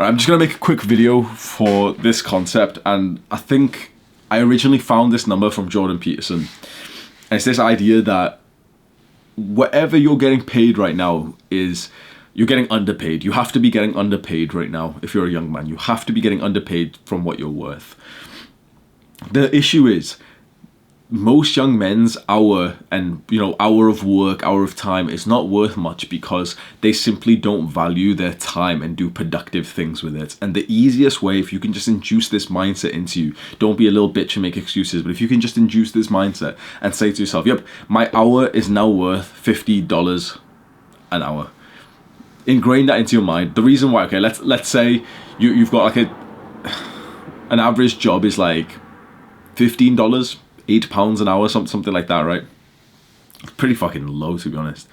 I'm just going to make a quick video for this concept, and I think I originally found this number from Jordan Peterson. And it's this idea that whatever you're getting paid right now is you're getting underpaid. You have to be getting underpaid right now. If you're a young man, you have to be getting underpaid from what you're worth. The issue is most young men's hour of work, hour of time is not worth much because they simply don't value their time and do productive things with it. And the easiest way, if you can just induce this mindset into you, don't be a little bitch and make excuses, but if you can just induce this mindset and say to yourself, yep, my hour is now worth $50 an hour. Ingrain that into your mind. The reason why, okay, let's say you've got like an average job is like $15, £8 an hour, something like that, right? Pretty fucking low, to be honest.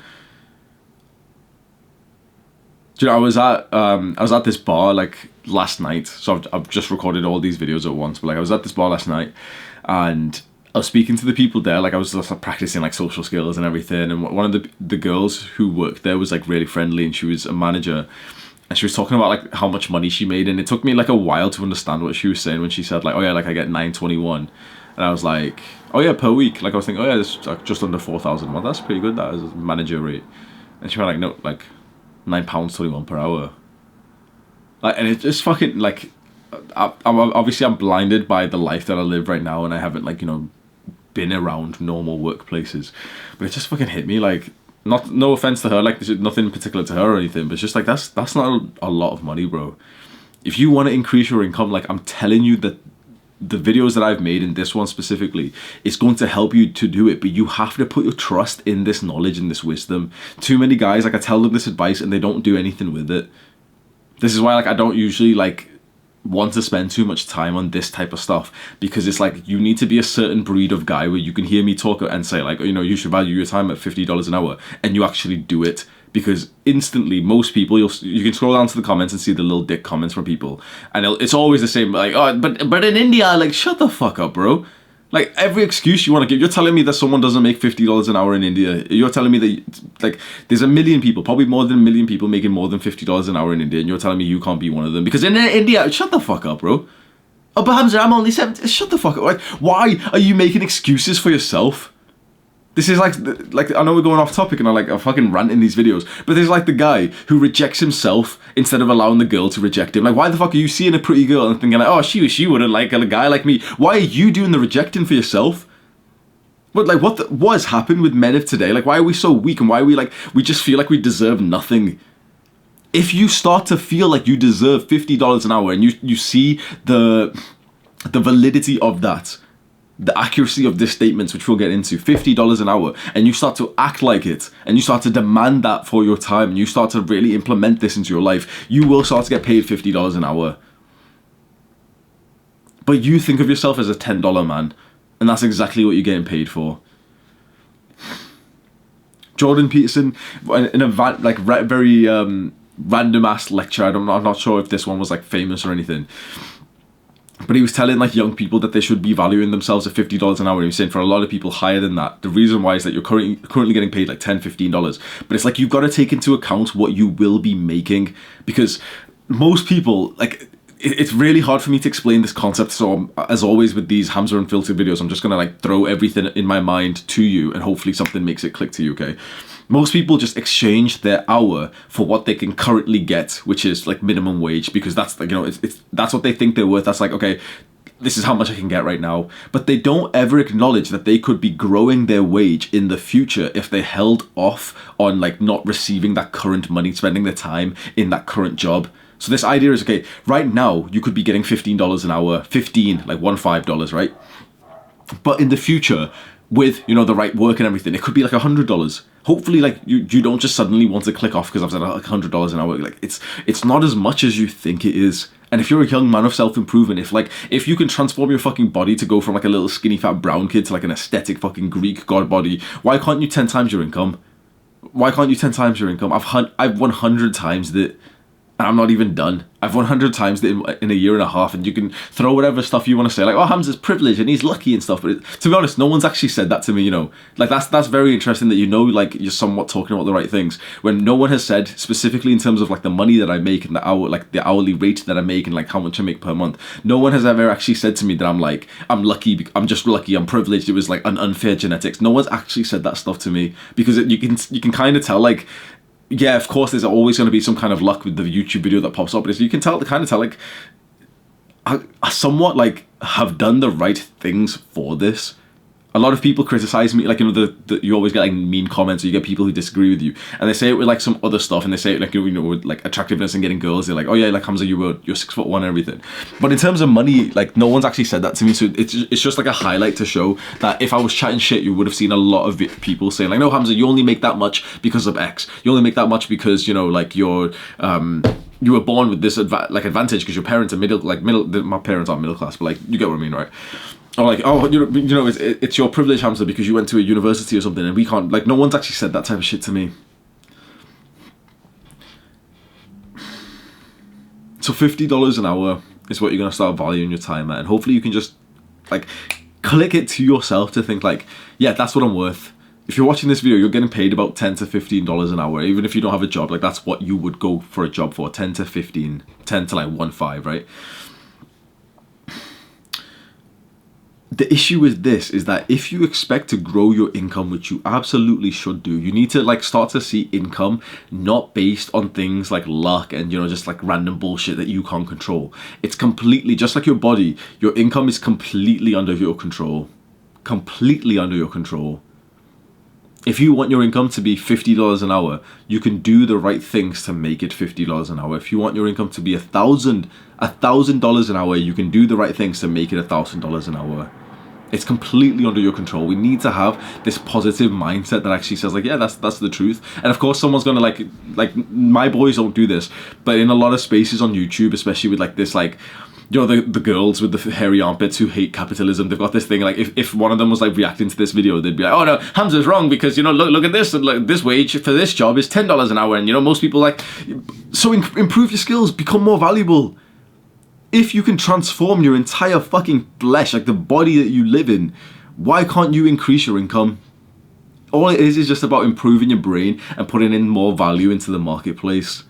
Do you know, I was at this bar like last night, so I've just recorded all these videos at once, but like I was at this bar last night and I was speaking to the people there, like I was just practicing like social skills and everything, and one of the girls who worked there was like really friendly, and she was a manager, and she was talking about like how much money she made, and it took me like a while to understand what she was saying when she said like, oh yeah, like I get $9.21. And I was like, oh yeah, per week. Like I was thinking, oh yeah, it's like just under 4,000. Well, that's pretty good, that is a manager rate. And she went like, no, like £9.21 per hour. Like, and it's just fucking like, I'm blinded by the life that I live right now, and I haven't like, been around normal workplaces. But it just fucking hit me like, no offense to her, like there's nothing in particular to her or anything, but it's just like that's not a lot of money, bro. If you want to increase your income, like I'm telling you that the videos that I've made, and this one specifically, is going to help you to do it, but you have to put your trust in this knowledge and this wisdom. Too many guys, like I tell them this advice and they don't do anything with it. This is why like I don't usually like want to spend too much time on this type of stuff, because it's like you need to be a certain breed of guy where you can hear me talk and say like, you should value your time at $50 an hour, and you actually do it. Because instantly, most people, you can scroll down to the comments and see the little dick comments from people, and it's always the same, like, oh, but in India, like, shut the fuck up, bro. Like, every excuse you want to give, you're telling me that someone doesn't make $50 an hour in India. You're telling me that, like, there's a million people, probably more than a million people making more than $50 an hour in India, and you're telling me you can't be one of them. Because in India, shut the fuck up, bro. Oh, but Hamza, I'm only 70. Shut the fuck up. Like, why are you making excuses for yourself? This is like I know we're going off topic and I fucking rant in these videos, but there's like the guy who rejects himself instead of allowing the girl to reject him. Like, why the fuck are you seeing a pretty girl and thinking like, oh, she wouldn't like a guy like me? Why are you doing the rejecting for yourself? What has happened with men of today? Like, why are we so weak, and why are we just feel like we deserve nothing? If you start to feel like you deserve $50 an hour, and you see the validity of that, the accuracy of this statement, which we'll get into, $50 an hour, and you start to act like it, and you start to demand that for your time, and you start to really implement this into your life, you will start to get paid $50 an hour. But you think of yourself as a $10 man, and that's exactly what you're getting paid for. Jordan Peterson, in a very random ass lecture, I'm not sure if this one was like famous or anything, but he was telling like young people that they should be valuing themselves at $50 an hour. And he was saying for a lot of people higher than that. The reason why is that you're currently getting paid like $10, $15. But it's like you've got to take into account what you will be making, because most people, like, it's really hard for me to explain this concept. So as always with these Hamza Unfiltered videos, I'm just going to like throw everything in my mind to you, and hopefully something makes it click to you, okay? Most people just exchange their hour for what they can currently get, which is like minimum wage, because that's like, that's what they think they're worth. That's like, okay, this is how much I can get right now. But they don't ever acknowledge that they could be growing their wage in the future if they held off on like not receiving that current money, spending their time in that current job. So this idea is, okay, right now you could be getting $15 an hour, $15, right? But in the future, with the right work and everything, it could be like $100. Hopefully, like you don't just suddenly want to click off because I've said like $100 an hour. Like it's not as much as you think it is. And if you're a young man of self-improvement, if you can transform your fucking body to go from like a little skinny fat brown kid to like an aesthetic fucking Greek god body, why can't you 10 times your income? Why can't you 10 times your income? I've 100 times that. And I'm not even done. I've 100 times in a year and a half, and you can throw whatever stuff you want to say, like, oh, Hamza's privileged and he's lucky and stuff. But to be honest, no one's actually said that to me, you know. Like, that's very interesting that, you know, like, you're somewhat talking about the right things, when no one has said specifically in terms of like the money that I make and the hourly rate that I make and like how much I make per month. No one has ever actually said to me that I'm like, I'm lucky, I'm just lucky, I'm privileged, it was like an unfair genetics. No one's actually said that stuff to me, because you can kind of tell, like, yeah, of course, there's always going to be some kind of luck with the YouTube video that pops up, but you can kind of tell, like, I somewhat, like, have done the right things for this. A lot of people criticize me, like, you know, you always get, like, mean comments, or you get people who disagree with you, and they say it with, like, some other stuff, and they say it, like, you know, with, like, attractiveness and getting girls. They're like, oh, yeah, like, Hamza, you're 6'1" and everything. But in terms of money, like, no one's actually said that to me, so it's just, like, a highlight to show that if I was chatting shit, you would have seen a lot of people saying, like, no, Hamza, you only make that much because of X. You only make that much because, you know, like, you were born with this, advantage because your parents are my parents aren't middle class, but, like, you get what I mean, right? Or like, oh, you know, it's your privilege, Hamza, because you went to a university or something, and we can't, like, no one's actually said that type of shit to me. So $50 an hour is what you're going to start valuing your time at, and hopefully you can just, like, click it to yourself to think, like, yeah, that's what I'm worth. If you're watching this video, you're getting paid about $10 to $15 an hour, even if you don't have a job. Like, that's what you would go for a job for, 10 to 15, 10 to like 15, right? The issue with this is that if you expect to grow your income, which you absolutely should do, you need to, like, start to see income not based on things like luck and, you know, just like random bullshit that you can't control. It's completely, just like your body, your income is completely under your control. Completely under your control. If you want your income to be $50 an hour, you can do the right things to make it $50 an hour. If you want your income to be $1,000 an hour, you can do the right things to make it $1,000 an hour. It's completely under your control. We need to have this positive mindset that actually says, like, yeah, that's the truth. And of course, someone's gonna like my boys don't do this, but in a lot of spaces on YouTube, especially with like this, like, you know, the girls with the hairy armpits who hate capitalism, they've got this thing, like, if one of them was like reacting to this video, they'd be like, oh no, Hamza's wrong because, you know, look at this, and like, this wage for this job is $10 an hour, and, you know, most people, like, so improve your skills, become more valuable. If you can transform your entire fucking flesh, like the body that you live in, why can't you increase your income? All it is just about improving your brain and putting in more value into the marketplace.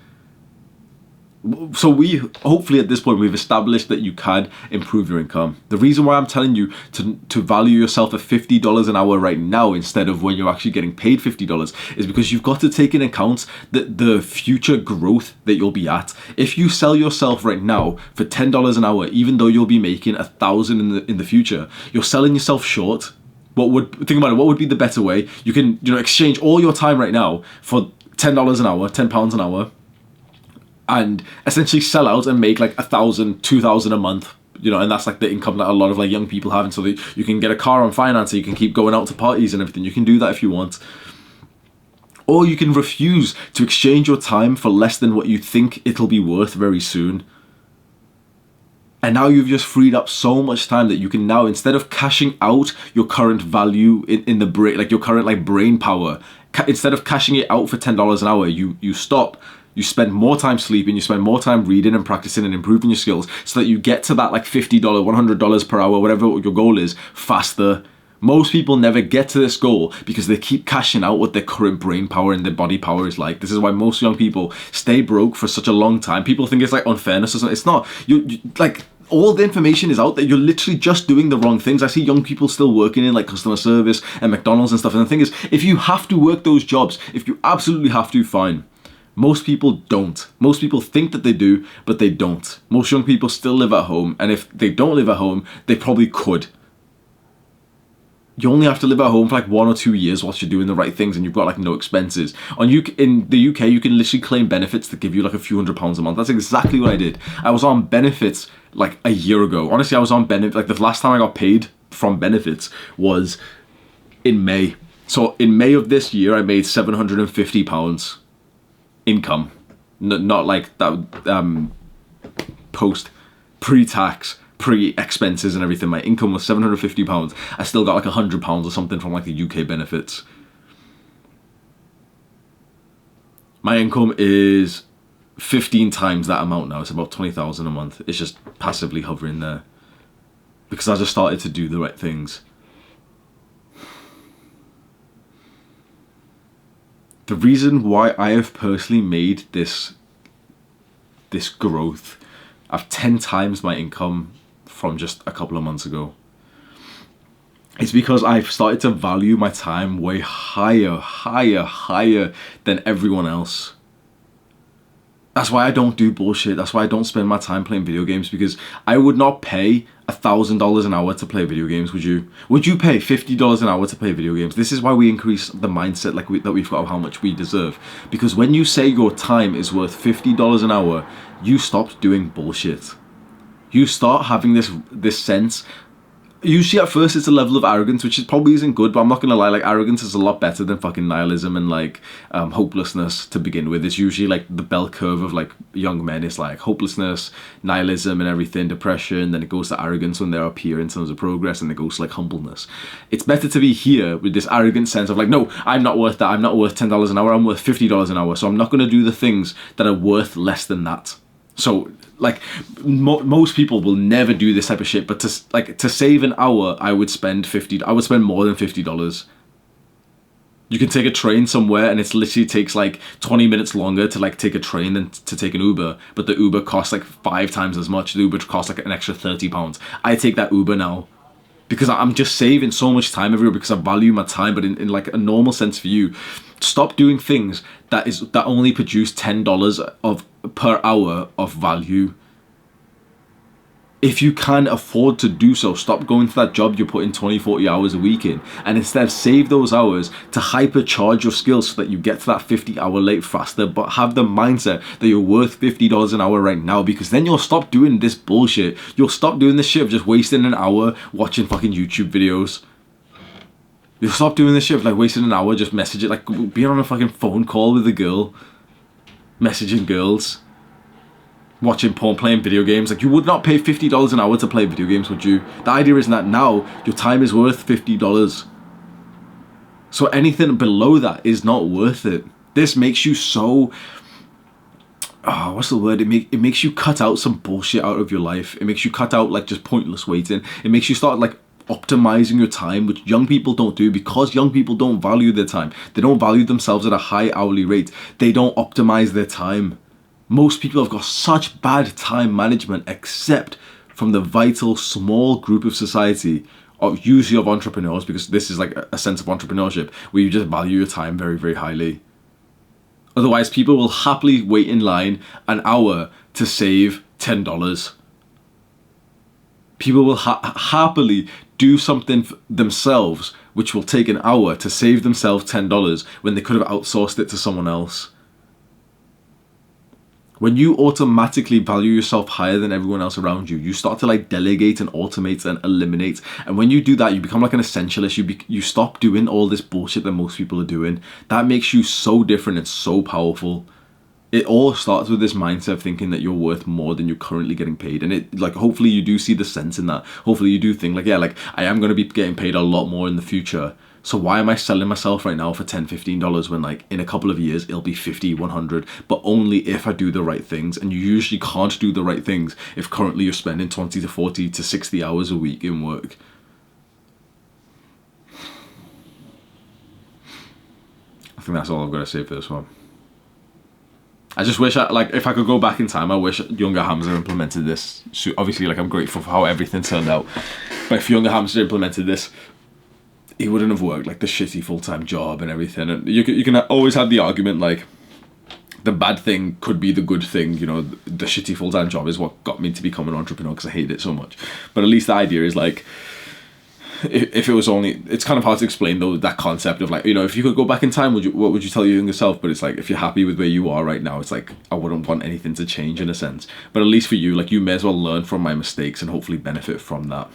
So hopefully at this point, we've established that you can improve your income. The reason why I'm telling you to value yourself at $50 an hour right now instead of when you're actually getting paid $50 is because you've got to take into account the future growth that you'll be at. If you sell yourself right now for $10 an hour, even though you'll be making $1,000 in the future, you're selling yourself short. Think about it, what would be the better way? You can, you know, exchange all your time right now for $10 an hour, £10 an hour, and essentially sell out and make like $1,000, $2,000 a month, you know, and that's like the income that a lot of like young people have, and so that you can get a car on finance, so you can keep going out to parties and everything. You can do that if you want. Or you can refuse to exchange your time for less than what you think it'll be worth very soon. And now you've just freed up so much time that you can now, instead of cashing out your current value in the brain, like your current like brain power, instead of cashing it out for $10 an hour, you stop. You spend more time sleeping, you spend more time reading and practicing and improving your skills so that you get to that like $50, $100 per hour, whatever your goal is, faster. Most people never get to this goal because they keep cashing out what their current brain power and their body power is like. This is why most young people stay broke for such a long time. People think it's like unfairness or something. It's not. You like, all the information is out there. You're literally just doing the wrong things. I see young people still working in like customer service and McDonald's and stuff. And the thing is, if you have to work those jobs, if you absolutely have to, fine. Most people don't. Most people think that they do, but they don't. Most young people still live at home, and if they don't live at home, they probably could. You only have to live at home for like 1 or 2 years whilst you're doing the right things, and you've got like no expenses. In the UK, you can literally claim benefits that give you like a few £100s a month. That's exactly what I did. I was on benefits like a year ago. Honestly, I was on benefits, like the last time I got paid from benefits was in May. So in May of this year, I made £750 income, not like that pre-tax, pre-expenses and everything. My income was £750. I still got like £100 or something from like the UK benefits. My income is 15 times that amount now. It's about 20,000 a month. It's just passively hovering there because I just started to do the right things. The reason why I have personally made this growth, I've 10 times my income from just a couple of months ago. It's because I've started to value my time way higher than everyone else. That's why I don't do bullshit. That's why I don't spend my time playing video games, because I would not pay $1,000 an hour to play video games, would you? Would you pay $50 an hour to play video games? This is why we increase the mindset that we've got of how much we deserve. Because when you say your time is worth $50 an hour, you stop doing bullshit. You start having this sense. Usually at first it's a level of arrogance, which probably isn't good, but I'm not gonna lie, like arrogance is a lot better than fucking nihilism and like hopelessness to begin with. It's usually like the bell curve of like young men. It's like hopelessness, nihilism and everything, depression, then it goes to arrogance when they're up here in terms of progress, and it goes to like humbleness. It's better to be here with this arrogant sense of like, no, I'm not worth that, I'm not worth $10 an hour, I'm worth $50 an hour, so I'm not gonna do the things that are worth less than that. So like most people will never do this type of shit, but to save an hour, I would spend more than $50. You can take a train somewhere and it literally takes like 20 minutes longer to like take a train than to take an Uber, but the Uber costs like 5 times as much. The Uber costs like an extra £30. I take that Uber now because I'm just saving so much time everywhere because I value my time. But in like a normal sense for you, stop doing things that only produce $10 per hour of value. If you can afford to do so, stop going to that job you're putting 20-40 hours a week in, and instead save those hours to hypercharge your skills so that you get to that 50-hour rate faster, but have the mindset that you're worth $50 an hour right now, because then you'll stop doing this bullshit. You'll stop doing this shit of just wasting an hour watching fucking YouTube videos. You'll stop doing this shit of like wasting an hour just messaging, like being on a fucking phone call with a girl, messaging girls, watching porn, playing video games. Like, you would not pay $50 an hour to play video games, would you? The idea is that now your time is worth $50. So anything below that is not worth it. This makes you so... Oh, what's the word? It makes you cut out some bullshit out of your life. It makes you cut out like just pointless waiting. It makes you start like optimizing your time, which young people don't do, because young people don't value their time. They don't value themselves at a high hourly rate. They don't optimize their time. Most people have got such bad time management, except from the vital small group of society, usually of entrepreneurs, because this is like a sense of entrepreneurship where you just value your time very, very highly. Otherwise, people will happily wait in line an hour to save $10. People will happily do something themselves which will take an hour to save themselves $10 when they could have outsourced it to someone else. When you automatically value yourself higher than everyone else around you, you start to like delegate and automate and eliminate. And when you do that, you become like an essentialist. You stop doing all this bullshit that most people are doing. That makes you so different and so powerful. It all starts with this mindset of thinking that you're worth more than you're currently getting paid. And it, like, hopefully you do see the sense in that. Hopefully you do think like, yeah, like I am going to be getting paid a lot more in the future. So why am I selling myself right now for $10, $15 when like in a couple of years it'll be 50, 100, but only if I do the right things. And you usually can't do the right things if currently you're spending 20 to 40 to 60 hours a week in work. I think that's all I've got to say for this one. I just wish if I could go back in time, I wish younger Hamza implemented this. So obviously, like, I'm grateful for how everything turned out. But if younger Hamza implemented this, he wouldn't have worked like the shitty full-time job and everything. And you can always have the argument like the bad thing could be the good thing. You know, the shitty full-time job is what got me to become an entrepreneur because I hate it so much. But at least the idea is like, if it was only, it's kind of hard to explain though, that concept of like, you know, if you could go back in time, what would you tell your younger self? But it's like, if you're happy with where you are right now, it's like, I wouldn't want anything to change in a sense. But at least for you, like, you may as well learn from my mistakes and hopefully benefit from that.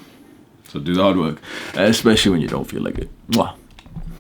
So do the hard work, especially when you don't feel like it. Mwah.